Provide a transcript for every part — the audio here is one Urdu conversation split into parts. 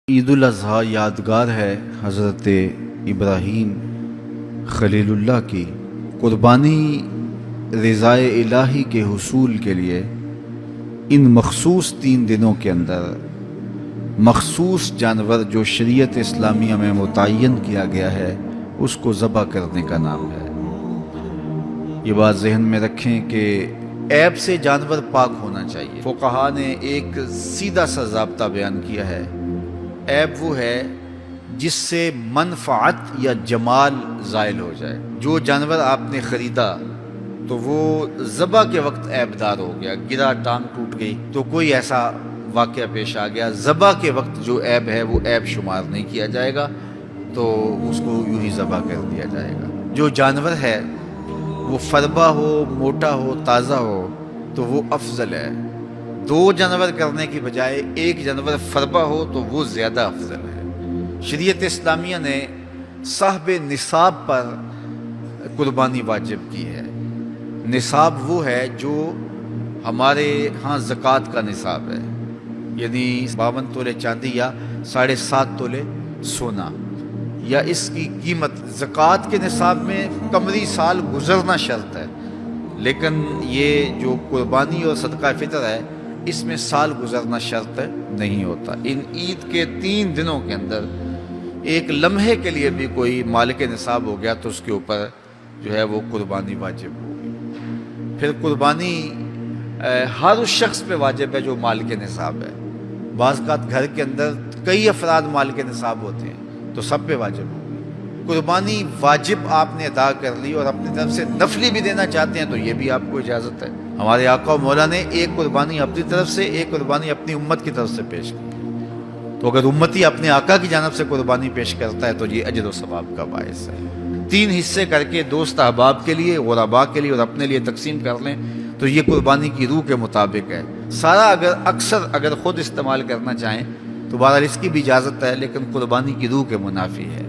عید الاضحیٰ یادگار ہے حضرت ابراہیم خلیل اللہ کی قربانی رضائے الہی کے حصول کے لیے ان مخصوص 3 دنوں کے اندر مخصوص جانور جو شریعت اسلامیہ میں متعین کیا گیا ہے اس کو ذبح کرنے کا نام ہے۔ یہ بات ذہن میں رکھیں کہ عیب سے جانور پاک ہونا چاہیے۔ فقہا نے ایک سیدھا سا ضابطہ بیان کیا ہے، عیب وہ ہے جس سے منفعت یا جمال زائل ہو جائے۔ جو جانور آپ نے خریدا تو وہ ذبح کے وقت عیب دار ہو گیا، گرا، ٹانگ ٹوٹ گئی تو کوئی ایسا واقعہ پیش آ گیا، ذبح کے وقت جو عیب ہے وہ عیب شمار نہیں کیا جائے گا، تو اس کو یوں ہی ذبح کر دیا جائے گا۔ جو جانور ہے وہ فربا ہو، موٹا ہو، تازہ ہو تو وہ افضل ہے۔ 2 جانور کرنے کی بجائے 1 جانور فربا ہو تو وہ زیادہ افضل ہے۔ شریعت اسلامیہ نے صاحب نصاب پر قربانی واجب کی ہے۔ نصاب وہ ہے جو ہمارے ہاں زکوٰۃ کا نصاب ہے، یعنی 52 تولے چاندی یا 7.5 تولے سونا، یا اس کی قیمت زکوٰۃ کے نصاب میں قمری سال گزرنا شرط ہے، لیکن یہ جو قربانی اور صدقہ فطر ہے اس میں سال گزرنا شرط نہیں ہوتا۔ ان عید کے 3 دنوں کے اندر ایک لمحے کے لیے بھی کوئی مالک نصاب ہو گیا تو اس کے اوپر جو ہے وہ قربانی واجب ہوگی۔ پھر قربانی ہر اس شخص پہ واجب ہے جو مالک نصاب ہے۔ بعض اوقات گھر کے اندر کئی افراد مالک نصاب ہوتے ہیں تو سب پہ واجب ہوگی۔ قربانی واجب آپ نے ادا کر لی اور اپنی طرف سے نفلی بھی دینا چاہتے ہیں تو یہ بھی آپ کو اجازت ہے۔ ہمارے آقا و مولا نے ایک قربانی اپنی طرف سے، ایک قربانی اپنی امت کی طرف سے پیش کی، تو اگر امتی اپنے آقا کی جانب سے قربانی پیش کرتا ہے تو یہ اجر و ثواب کا باعث ہے۔ 3 حصے کر کے دوست احباب کے لیے، غرباء کے لیے اور اپنے لیے تقسیم کر لیں تو یہ قربانی کی روح کے مطابق ہے۔ سارا اگر خود استعمال کرنا چاہیں تو بہرحال اس کی بھی اجازت ہے، لیکن قربانی کی روح کے منافی ہے۔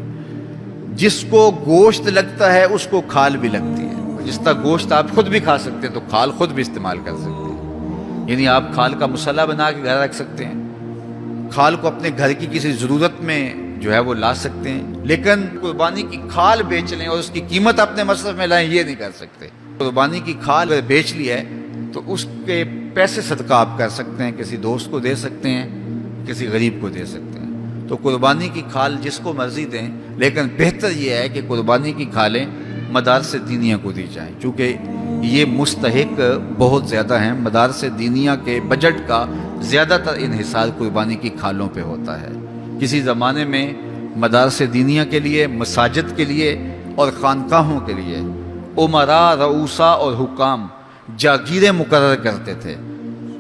جس کو گوشت لگتا ہے اس کو کھال بھی لگتی ہے۔ جس طرح گوشت آپ خود بھی کھا سکتے ہیں تو کھال خود بھی استعمال کر سکتے ہیں، یعنی آپ کھال کا مسلح بنا کے گھر رکھ سکتے ہیں، کھال کو اپنے گھر کی کسی ضرورت میں جو ہے وہ لا سکتے ہیں، لیکن قربانی کی کھال بیچ لیں اور اس کی قیمت اپنے مصرف میں لائیں یہ نہیں کر سکتے۔ قربانی کی کھال اگر بیچ لی ہے تو اس کے پیسے صدقہ آپ کر سکتے ہیں، کسی دوست کو دے سکتے ہیں، کسی غریب کو دے سکتے ہیں۔ تو قربانی کی کھال جس کو مرضی دیں، لیکن بہتر یہ ہے کہ قربانی کی کھالیں مدارس دینیہ کو دی جائیں، چونکہ یہ مستحق بہت زیادہ ہیں۔ مدارس دینیہ کے بجٹ کا زیادہ تر انحصار قربانی کی کھالوں پہ ہوتا ہے۔ کسی زمانے میں مدارس دینیہ کے لیے، مساجد کے لیے اور خانقاہوں کے لیے امراء، رؤساء اور حکام جاگیریں مقرر کرتے تھے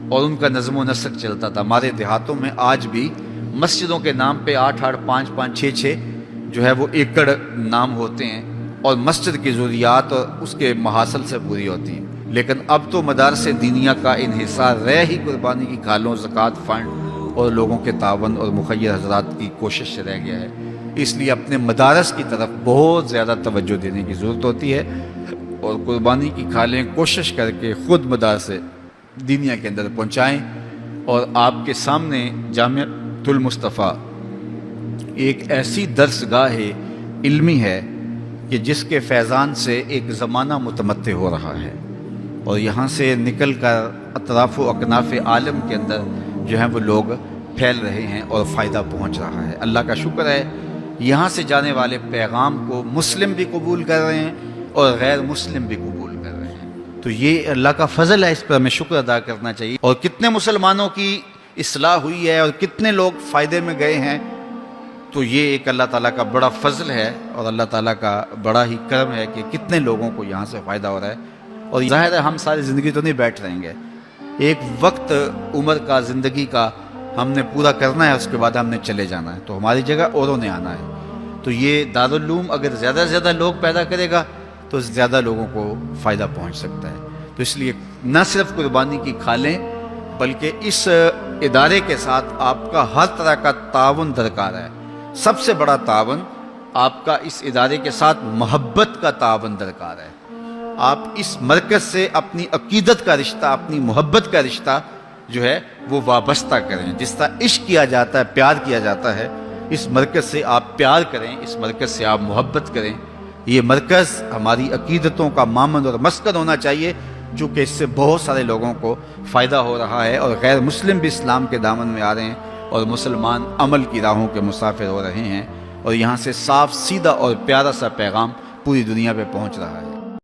اور ان کا نظم و نسق چلتا تھا۔ ہمارے دیہاتوں میں آج بھی مسجدوں کے نام پہ 8-8، 5-5، 6-6 جو ہے وہ ایکڑ نام ہوتے ہیں اور مسجد کی ضروریات اور اس کے محاصل سے پوری ہوتی ہیں، لیکن اب تو مدارس دینیہ کا انحصار رہ ہی قربانی کی کھالوں، زکوٰۃ فنڈ اور لوگوں کے تعاون اور مخیر حضرات کی کوشش سے رہ گیا ہے۔ اس لیے اپنے مدارس کی طرف بہت زیادہ توجہ دینے کی ضرورت ہوتی ہے اور قربانی کی کھالیں کوشش کر کے خود مدارس دینیہ کے اندر پہنچائیں۔ اور آپ کے سامنے جامعۃ المصطفیٰ ایک ایسی درسگاہ علمی ہے کہ جس کے فیضان سے ایک زمانہ متمتع ہو رہا ہے اور یہاں سے نکل کر اطراف و اکناف عالم کے اندر جو ہیں وہ لوگ پھیل رہے ہیں اور فائدہ پہنچ رہا ہے۔ اللہ کا شکر ہے، یہاں سے جانے والے پیغام کو مسلم بھی قبول کر رہے ہیں اور غیر مسلم بھی قبول کر رہے ہیں، تو یہ اللہ کا فضل ہے، اس پر ہمیں شکر ادا کرنا چاہیے۔ اور کتنے مسلمانوں کی اصلاح ہوئی ہے اور کتنے لوگ فائدے میں گئے ہیں، تو یہ ایک اللہ تعالیٰ کا بڑا فضل ہے اور اللہ تعالیٰ کا بڑا ہی کرم ہے کہ کتنے لوگوں کو یہاں سے فائدہ ہو رہا ہے۔ اور ظاہر ہے ہم ساری زندگی تو نہیں بیٹھ رہیں گے، ایک وقت عمر کا، زندگی کا ہم نے پورا کرنا ہے، اس کے بعد ہم نے چلے جانا ہے، تو ہماری جگہ اوروں نے آنا ہے۔ تو یہ دارالعلوم اگر زیادہ سے زیادہ لوگ پیدا کرے گا تو زیادہ لوگوں کو فائدہ پہنچ سکتا ہے۔ تو اس لیے نہ صرف قربانی کی کھالیں بلکہ اس ادارے کے ساتھ آپ کا ہر طرح کا تعاون درکار ہے۔ سب سے بڑا تعاون آپ کا اس ادارے کے ساتھ محبت کا تعاون درکار ہے۔ آپ اس مرکز سے اپنی عقیدت کا رشتہ، اپنی محبت کا رشتہ جو ہے وہ وابستہ کریں۔ جس طرح عشق کیا جاتا ہے، پیار کیا جاتا ہے، اس مرکز سے آپ پیار کریں، اس مرکز سے آپ محبت کریں۔ یہ مرکز ہماری عقیدتوں کا مامن اور مسکن ہونا چاہیے، چونکہ اس سے بہت سارے لوگوں کو فائدہ ہو رہا ہے، اور غیر مسلم بھی اسلام کے دامن میں آ رہے ہیں، اور مسلمان عمل کی راہوں کے مسافر ہو رہے ہیں، اور یہاں سے صاف سیدھا اور پیارا سا پیغام پوری دنیا پہ پہنچ رہا ہے۔